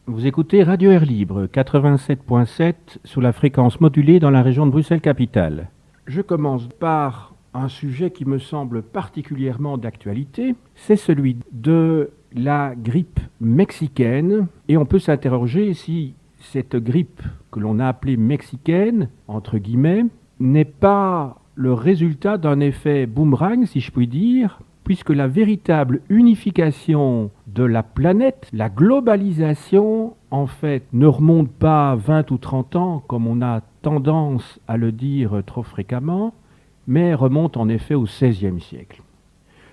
Vous écoutez Radio Air Libre 87.7 sous la fréquence modulée dans la région de Bruxelles-Capitale. Je commence par un sujet qui me semble particulièrement d'actualité, c'est celui de la grippe mexicaine, et on peut s'interroger si cette grippe que l'on a appelée mexicaine, entre guillemets, n'est pas le résultat d'un effet boomerang, si je puis dire, puisque la véritable unification de la planète, la globalisation, en fait, ne remonte pas 20 ou 30 ans, comme on a tendance à le dire trop fréquemment, mais remonte en effet au XVIe siècle.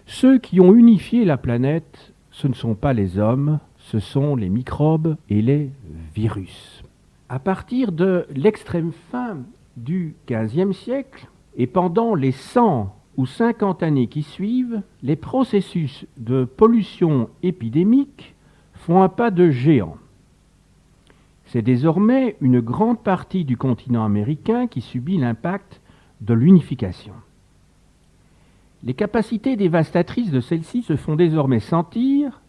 Ceux qui ont unifié la planète, ce ne sont pas les hommes, ce sont les microbes et les virus. À partir de l'extrême fin du XVe siècle, et pendant les 100 ou 50 années qui suivent, les processus de pollution épidémique font un pas de géant. C'est désormais une grande partie du continent américain qui subit l'impact de l'unification. Les capacités dévastatrices de celle-ci se font désormais sentir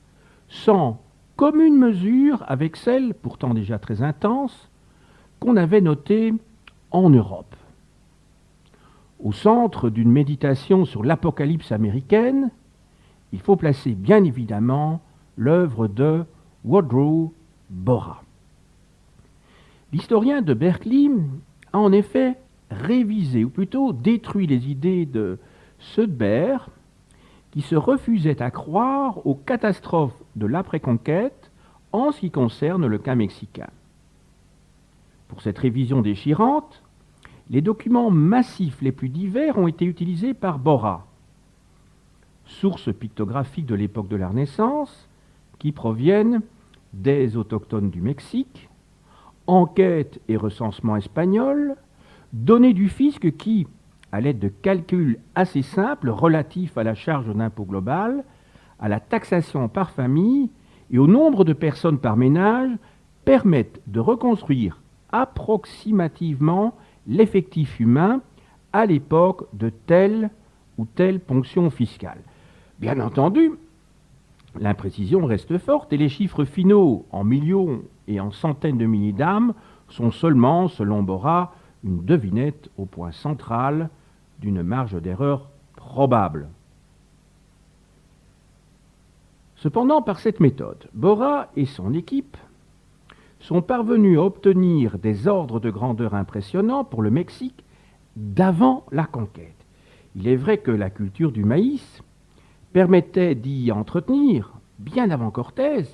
sans commune mesure avec celles, pourtant déjà très intenses, qu'on avait notées en Europe. Au centre d'une méditation sur l'apocalypse américaine, il faut placer bien évidemment l'œuvre de Woodrow Borah. L'historien de Berkeley a en effet révisé, ou plutôt détruit les idées de Sudbury, qui se refusait à croire aux catastrophes de l'après-conquête en ce qui concerne le cas mexicain. Pour cette révision déchirante, les documents massifs les plus divers ont été utilisés par Borah. Sources pictographiques de l'époque de la Renaissance, qui proviennent des autochtones du Mexique, enquêtes et recensements espagnols, données du fisc qui, à l'aide de calculs assez simples relatifs à la charge d'impôt globale, à la taxation par famille et au nombre de personnes par ménage, permettent de reconstruire approximativement l'effectif humain à l'époque de telle ou telle ponction fiscale. Bien entendu, l'imprécision reste forte et les chiffres finaux en millions et en centaines de milliers d'âmes sont seulement, selon Borah, une devinette au point central d'une marge d'erreur probable. Cependant, par cette méthode, Borah et son équipe sont parvenus à obtenir des ordres de grandeur impressionnants pour le Mexique d'avant la conquête. Il est vrai que la culture du maïs permettait d'y entretenir, bien avant Cortés,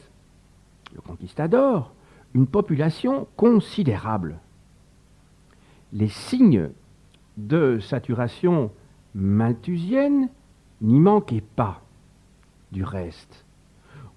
le conquistador, une population considérable. Les signes de saturation malthusienne n'y manquaient pas. Du reste,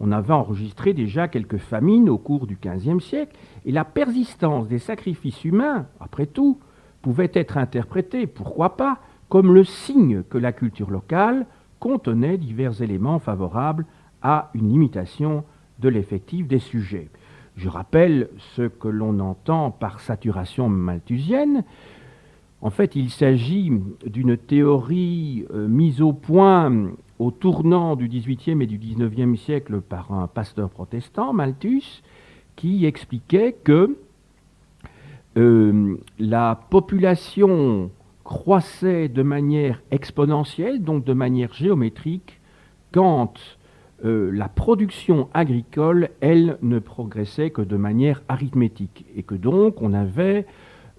on avait enregistré déjà quelques famines au cours du XVe siècle, et la persistance des sacrifices humains, après tout, pouvait être interprétée, pourquoi pas, comme le signe que la culture locale contenait divers éléments favorables à une limitation de l'effectif des sujets. Je rappelle ce que l'on entend par saturation malthusienne. En fait, il s'agit d'une théorie mise au point au tournant du XVIIIe et du XIXe siècle par un pasteur protestant, Malthus, qui expliquait que la population croissait de manière exponentielle, donc de manière géométrique, quand la production agricole, elle, ne progressait que de manière arithmétique, et que donc on avait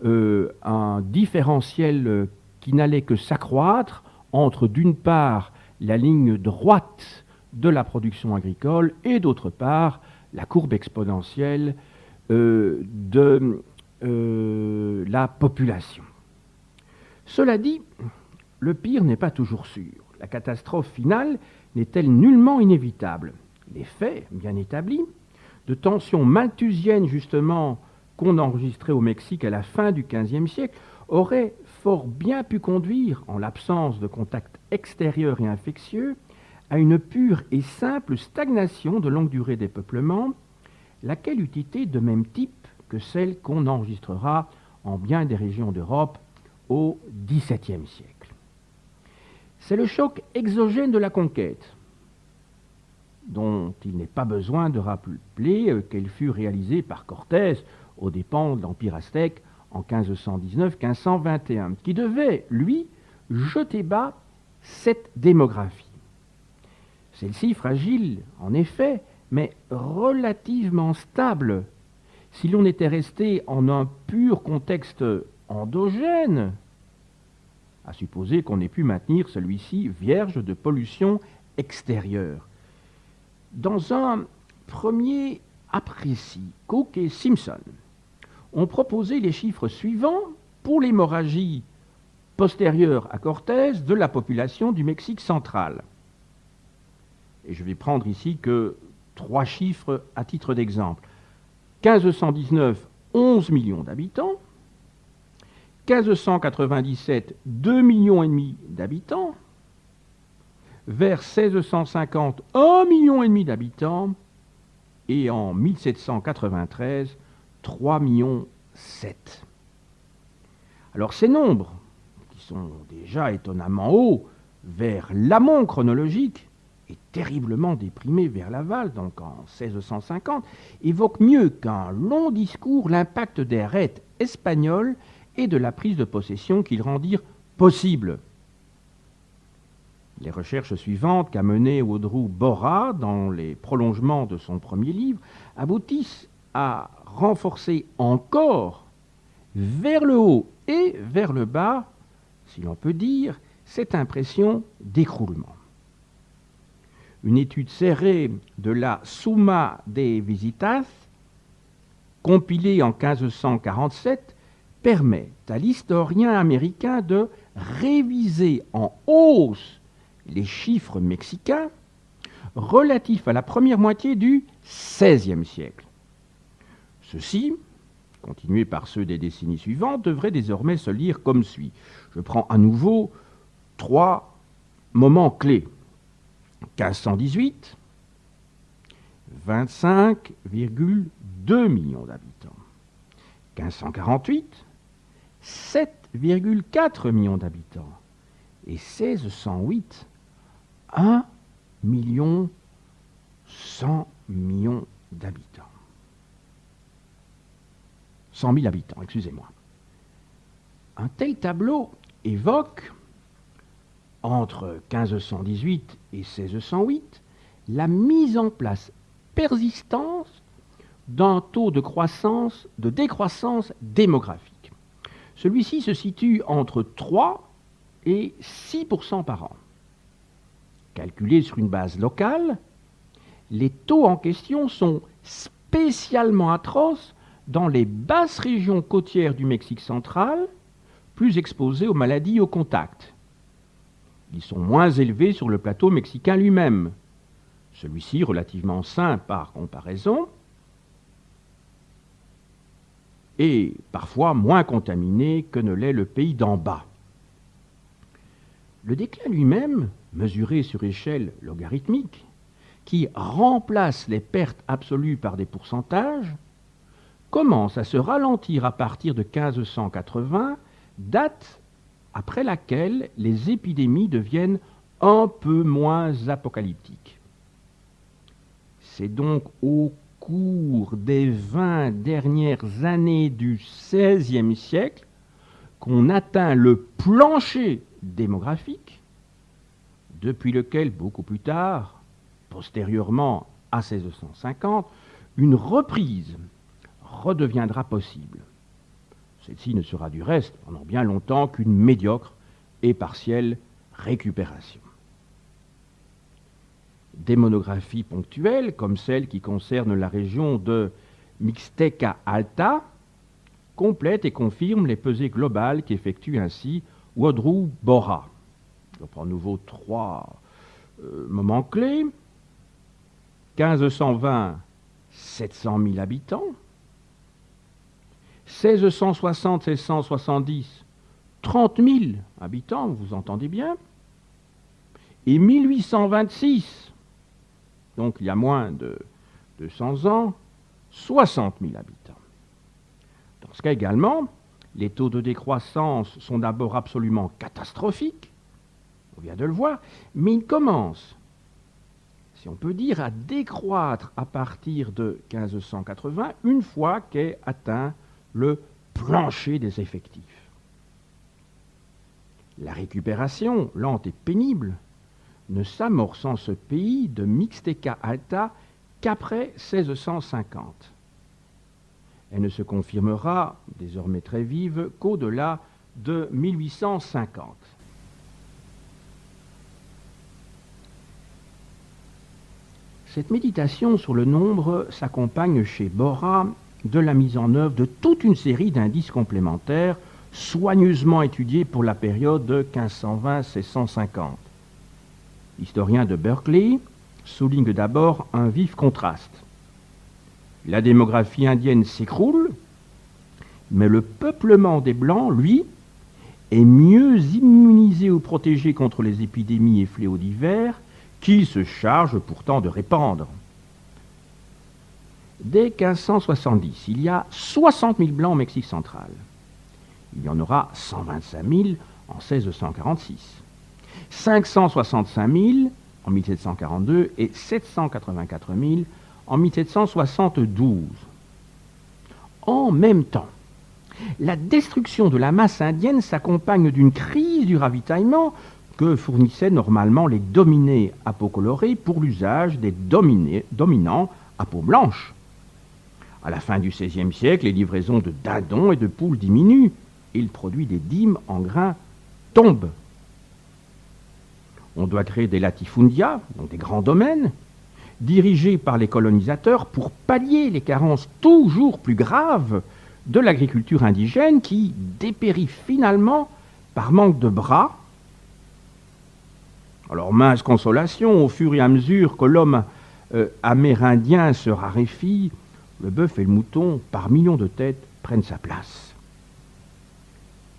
un différentiel qui n'allait que s'accroître entre, d'une part, la ligne droite de la production agricole et, d'autre part, la courbe exponentielle de la population. Cela dit, le pire n'est pas toujours sûr. La catastrophe finale n'est-elle nullement inévitable? Les faits, bien établis, de tensions malthusiennes justement qu'on enregistrait au Mexique à la fin du XVe siècle, auraient fort bien pu conduire, en l'absence de contact extérieur et infectieux, à une pure et simple stagnation de longue durée des peuplements, laquelle eût été de même type que celle qu'on enregistrera en bien des régions d'Europe au XVIIe siècle. C'est le choc exogène de la conquête, dont il n'est pas besoin de rappeler qu'elle fut réalisée par Cortés aux dépens de l'Empire aztèque en 1519-1521, qui devait, lui, jeter bas cette démographie. Celle-ci fragile, en effet, mais relativement stable. Si l'on était resté en un pur contexte endogène, à supposer qu'on ait pu maintenir celui-ci vierge de pollution extérieure. Dans un premier apprécis, Cook et Simpson ont proposé les chiffres suivants pour l'hémorragie postérieure à Cortés de la population du Mexique central. Et je vais prendre ici que 3 chiffres à titre d'exemple. 1519, 11 millions d'habitants. 1597, 2,5 millions d'habitants. Vers 1650, 1,5 million d'habitants. Et en 1793, 3,7 millions. Alors ces nombres, qui sont déjà étonnamment hauts vers l'amont chronologique, et terriblement déprimés vers l'aval, donc en 1650, évoquent mieux qu'un long discours l'impact des raids espagnols et de la prise de possession qu'ils rendirent possible. Les recherches suivantes qu'a menées Audrey Borra dans les prolongements de son premier livre aboutissent à renforcer encore vers le haut et vers le bas, si l'on peut dire, cette impression d'écroulement. Une étude serrée de la Summa de Visitas, compilée en 1547, permet à l'historien américain de réviser en hausse les chiffres mexicains relatifs à la première moitié du XVIe siècle. Ceux-ci, continués par ceux des décennies suivantes, devraient désormais se lire comme suit. Je prends à nouveau 3 moments clés. 1518, 25,2 millions d'habitants. 1548, 7,4 millions d'habitants. Et 1608, 1 million 100 millions d'habitants. 100 000 habitants, excusez-moi. Un tel tableau évoque, entre 1518 et 1608, la mise en place persistante d'un taux de décroissance démographique. Celui-ci se situe entre 3 et 6% par an. Calculés sur une base locale, les taux en question sont spécialement atroces dans les basses régions côtières du Mexique central, plus exposées aux maladies au contact. Ils sont moins élevés sur le plateau mexicain lui-même, celui-ci relativement sain par comparaison, et parfois moins contaminé que ne l'est le pays d'en bas. Le déclin lui-même, mesuré sur échelle logarithmique, qui remplace les pertes absolues par des pourcentages, commence à se ralentir à partir de 1580, date après laquelle les épidémies deviennent un peu moins apocalyptiques. C'est donc au cours des 20 dernières années du XVIe siècle qu'on atteint le plancher démographique, depuis lequel, beaucoup plus tard, postérieurement à 1650, une reprise redeviendra possible. Celle-ci ne sera du reste pendant bien longtemps qu'une médiocre et partielle récupération. Des monographies ponctuelles, comme celle qui concerne la région de Mixteca Alta, complètent et confirment les pesées globales qu'effectue ainsi Audrey Borra. Je reprends à nouveau 3 moments clés. 1520, 700 000 habitants. 1660-1670, 30 000 habitants, vous entendez bien. Et 1826, donc il y a moins de 200 ans, 60 000 habitants. Dans ce cas également, les taux de décroissance sont d'abord absolument catastrophiques, on vient de le voir, mais ils commencent, si on peut dire, à décroître à partir de 1580, une fois qu'est atteint le plancher des effectifs. La récupération, lente et pénible, ne s'amorce en ce pays de Mixteca Alta qu'après 1650. Elle ne se confirmera, désormais très vive, qu'au-delà de 1850. Cette méditation sur le nombre s'accompagne chez Borra de la mise en œuvre de toute une série d'indices complémentaires soigneusement étudiés pour la période de 1520-1650. L'historien de Berkeley souligne d'abord un vif contraste. La démographie indienne s'écroule, mais le peuplement des Blancs, lui, est mieux immunisé ou protégé contre les épidémies et fléaux divers qu'il se charge pourtant de répandre. Dès 1570, il y a 60 000 Blancs au Mexique central. Il y en aura 125 000 en 1646, 565 000 en 1742 et 784 000 en 1772. En même temps, la destruction de la masse indienne s'accompagne d'une crise du ravitaillement que fournissaient normalement les dominés à peau colorée pour l'usage des dominants à peau blanche. À la fin du XVIe siècle, les livraisons de dindons et de poules diminuent et le produit des dîmes en grains tombe. On doit créer des latifundia, donc des grands domaines, dirigés par les colonisateurs pour pallier les carences toujours plus graves de l'agriculture indigène qui dépérit finalement par manque de bras. Alors, mince consolation, au fur et à mesure que l'homme amérindien se raréfie, le bœuf et le mouton, par millions de têtes, prennent sa place.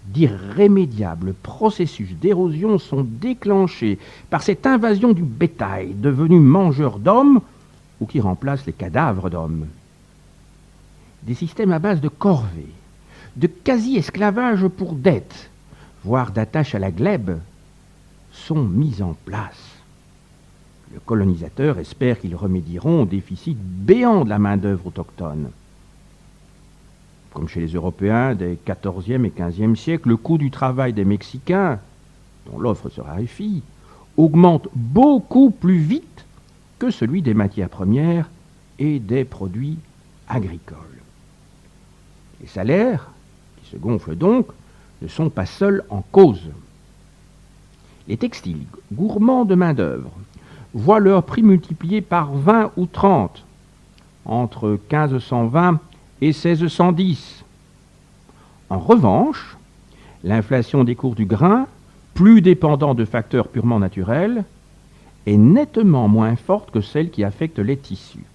D'irrémédiables processus d'érosion sont déclenchés par cette invasion du bétail devenu mangeur d'hommes ou qui remplace les cadavres d'hommes. Des systèmes à base de corvées, de quasi-esclavage pour dette, voire d'attache à la glèbe, sont mis en place. Le colonisateur espère qu'ils remédieront au déficit béant de la main-d'œuvre autochtone. Comme chez les Européens des XIVe et XVe siècles, le coût du travail des Mexicains, dont l'offre se raréfie, augmente beaucoup plus vite que celui des matières premières et des produits agricoles. Les salaires, qui se gonflent donc, ne sont pas seuls en cause. Les textiles, gourmands de main-d'œuvre, voient leur prix multiplié par 20 ou 30 entre 1520 et 1610. En revanche, l'inflation des cours du grain, plus dépendant de facteurs purement naturels, est nettement moins forte que celle qui affecte les tissus.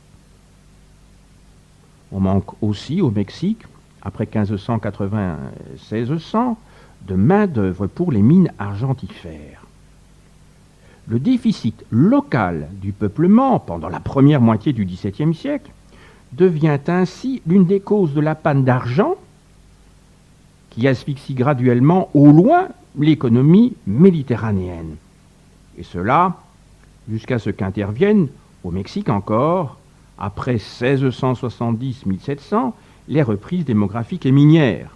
On manque aussi au Mexique, après 1580-1600, de main-d'œuvre pour les mines argentifères. Le déficit local du peuplement pendant la première moitié du XVIIe siècle devient ainsi l'une des causes de la panne d'argent qui asphyxie graduellement au loin l'économie méditerranéenne. Et cela jusqu'à ce qu'interviennent, au Mexique encore, après 1670-1700, les reprises démographiques et minières.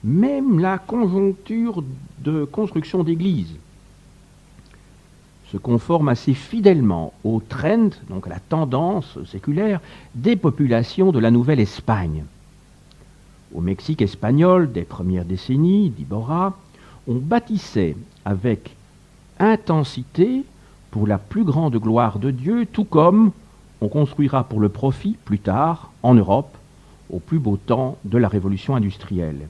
Même la conjoncture de construction d'églises se conforme assez fidèlement au trend, donc à la tendance séculaire, des populations de la Nouvelle-Espagne. Au Mexique espagnol des premières décennies, dit Borra, on bâtissait avec intensité pour la plus grande gloire de Dieu, tout comme on construira pour le profit plus tard en Europe, au plus beau temps de la révolution industrielle.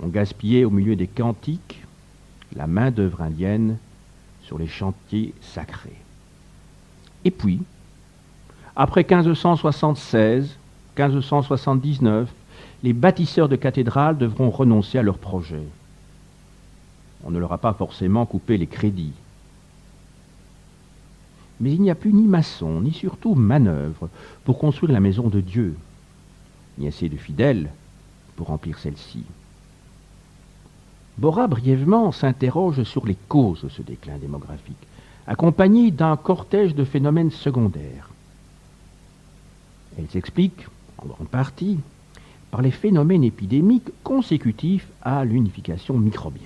On gaspillait au milieu des cantiques la main-d'œuvre indienne sur les chantiers sacrés. Et puis, après 1576, 1579, les bâtisseurs de cathédrales devront renoncer à leurs projets. On ne leur a pas forcément coupé les crédits. Mais il n'y a plus ni maçon, ni surtout manœuvre pour construire la maison de Dieu, ni assez de fidèles pour remplir celle-ci. Borra brièvement s'interroge sur les causes de ce déclin démographique, accompagné d'un cortège de phénomènes secondaires. Elle s'explique, en grande partie, par les phénomènes épidémiques consécutifs à l'unification microbienne.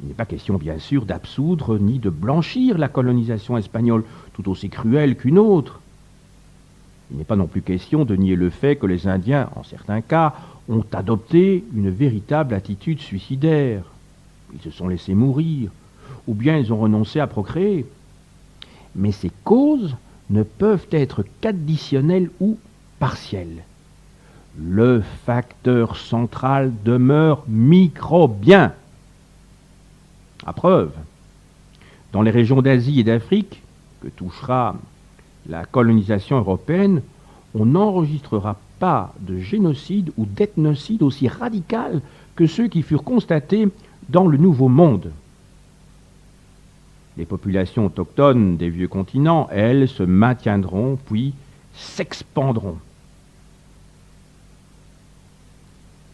Il n'est pas question, bien sûr, d'absoudre ni de blanchir la colonisation espagnole, tout aussi cruelle qu'une autre. Il n'est pas non plus question de nier le fait que les Indiens, en certains cas, ont adopté une véritable attitude suicidaire. Ils se sont laissés mourir, ou bien ils ont renoncé à procréer. Mais ces causes ne peuvent être qu'additionnelles ou partielles. Le facteur central demeure microbien. À preuve, dans les régions d'Asie et d'Afrique, que touchera la colonisation européenne, on n'enregistrera pas de génocide ou d'ethnocide aussi radical que ceux qui furent constatés dans le Nouveau Monde. Les populations autochtones des vieux continents, elles, se maintiendront puis s'expandront.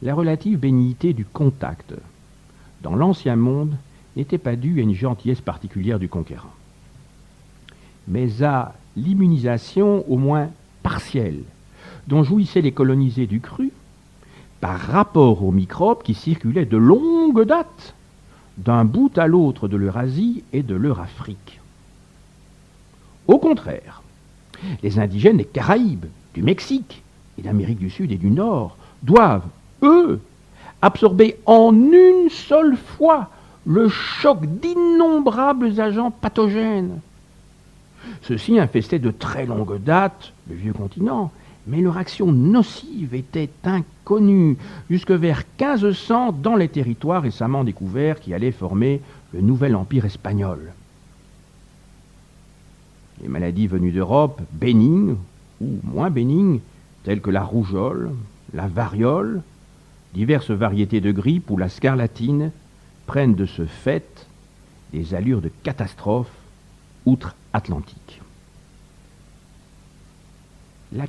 La relative bénignité du contact dans l'Ancien Monde n'était pas due à une gentillesse particulière du conquérant, mais à l'immunisation au moins partielle dont jouissaient les colonisés du cru par rapport aux microbes qui circulaient de longue date d'un bout à l'autre de l'Eurasie et de l'Eurafrique. Au contraire, les indigènes des Caraïbes, du Mexique et d'Amérique du Sud et du Nord doivent, eux, absorber en une seule fois le choc d'innombrables agents pathogènes. Ceux-ci infestaient de très longue date le vieux continent, mais leur action nocive était inconnue jusque vers 1500 dans les territoires récemment découverts qui allaient former le nouvel empire espagnol. Les maladies venues d'Europe, bénignes ou moins bénignes, telles que la rougeole, la variole, diverses variétés de grippe ou la scarlatine, prennent de ce fait des allures de catastrophe outre-Atlantique. La